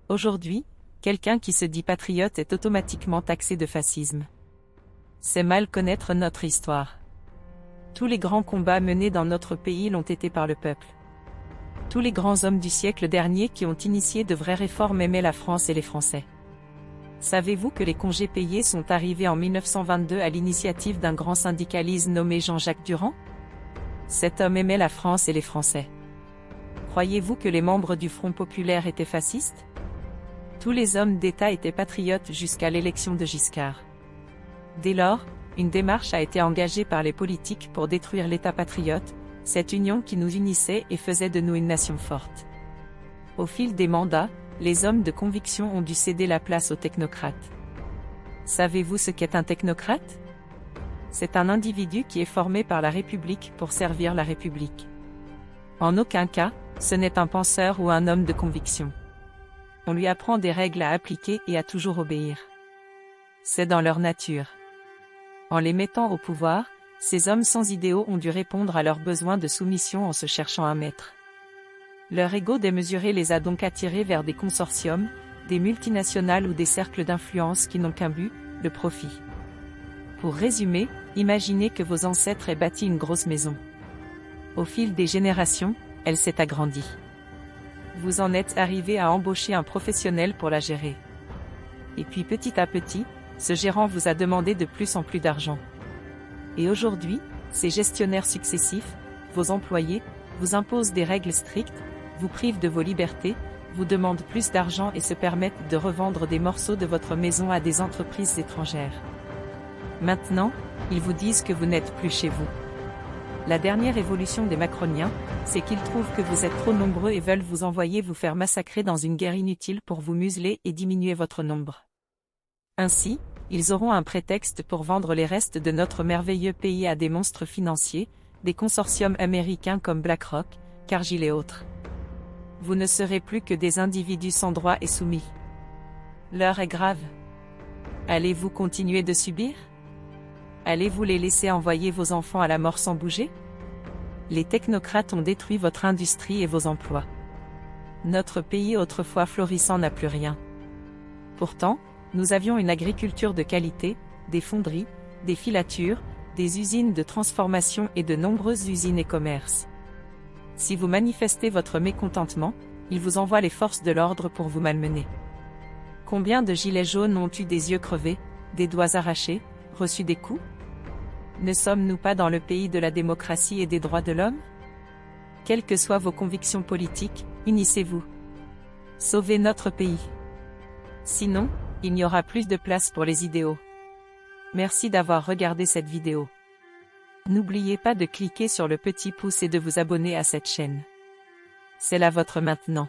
Aujourd'hui, quelqu'un qui se dit patriote est automatiquement taxé de fascisme. C'est mal connaître notre histoire. Tous les grands combats menés dans notre pays l'ont été par le peuple. Tous les grands hommes du siècle dernier qui ont initié de vraies réformes aimaient la France et les Français. Savez-vous que les congés payés sont arrivés en 1922 à l'initiative d'un grand syndicaliste nommé Jean-Jacques Durand? Cet homme aimait la France et les Français. Croyez-vous que les membres du Front populaire étaient fascistes? Tous les hommes d'État étaient patriotes jusqu'à l'élection de Giscard. Dès lors, une démarche a été engagée par les politiques pour détruire l'État patriote, cette union qui nous unissait et faisait de nous une nation forte. Au fil des mandats, les hommes de conviction ont dû céder la place aux technocrates. Savez-vous ce qu'est un technocrate? C'est un individu qui est formé par la République pour servir la République. En aucun cas, ce n'est un penseur ou un homme de conviction. On lui apprend des règles à appliquer et à toujours obéir. C'est dans leur nature. En les mettant au pouvoir, ces hommes sans idéaux ont dû répondre à leurs besoins de soumission en se cherchant un maître. Leur ego démesuré les a donc attirés vers des consortiums, des multinationales ou des cercles d'influence qui n'ont qu'un but, le profit. Pour résumer, imaginez que vos ancêtres aient bâti une grosse maison. Au fil des générations, elle s'est agrandie. Vous en êtes arrivé à embaucher un professionnel pour la gérer. Et puis petit à petit, ce gérant vous a demandé de plus en plus d'argent. Et aujourd'hui, ces gestionnaires successifs, vos employés, vous imposent des règles strictes, vous privent de vos libertés, vous demandent plus d'argent et se permettent de revendre des morceaux de votre maison à des entreprises étrangères. Maintenant, ils vous disent que vous n'êtes plus chez vous. La dernière évolution des macroniens, c'est qu'ils trouvent que vous êtes trop nombreux et veulent vous envoyer vous faire massacrer dans une guerre inutile pour vous museler et diminuer votre nombre. Ainsi, ils auront un prétexte pour vendre les restes de notre merveilleux pays à des monstres financiers, des consortiums américains comme BlackRock, Cargill et autres. Vous ne serez plus que des individus sans droit et soumis. L'heure est grave. Allez-vous continuer de subir? Allez-vous les laisser envoyer vos enfants à la mort sans bouger? Les technocrates ont détruit votre industrie et vos emplois. Notre pays autrefois florissant n'a plus rien. Pourtant, nous avions une agriculture de qualité, des fonderies, des filatures, des usines de transformation et de nombreuses usines et commerces. Si vous manifestez votre mécontentement, ils vous envoient les forces de l'ordre pour vous malmener. Combien de gilets jaunes ont eu des yeux crevés, des doigts arrachés, reçu des coups? Ne sommes-nous pas dans le pays de la démocratie et des droits de l'homme? Quelles que soient vos convictions politiques, unissez-vous. Sauvez notre pays. Sinon, il n'y aura plus de place pour les idéaux. Merci d'avoir regardé cette vidéo. N'oubliez pas de cliquer sur le petit pouce et de vous abonner à cette chaîne. C'est la vôtre maintenant.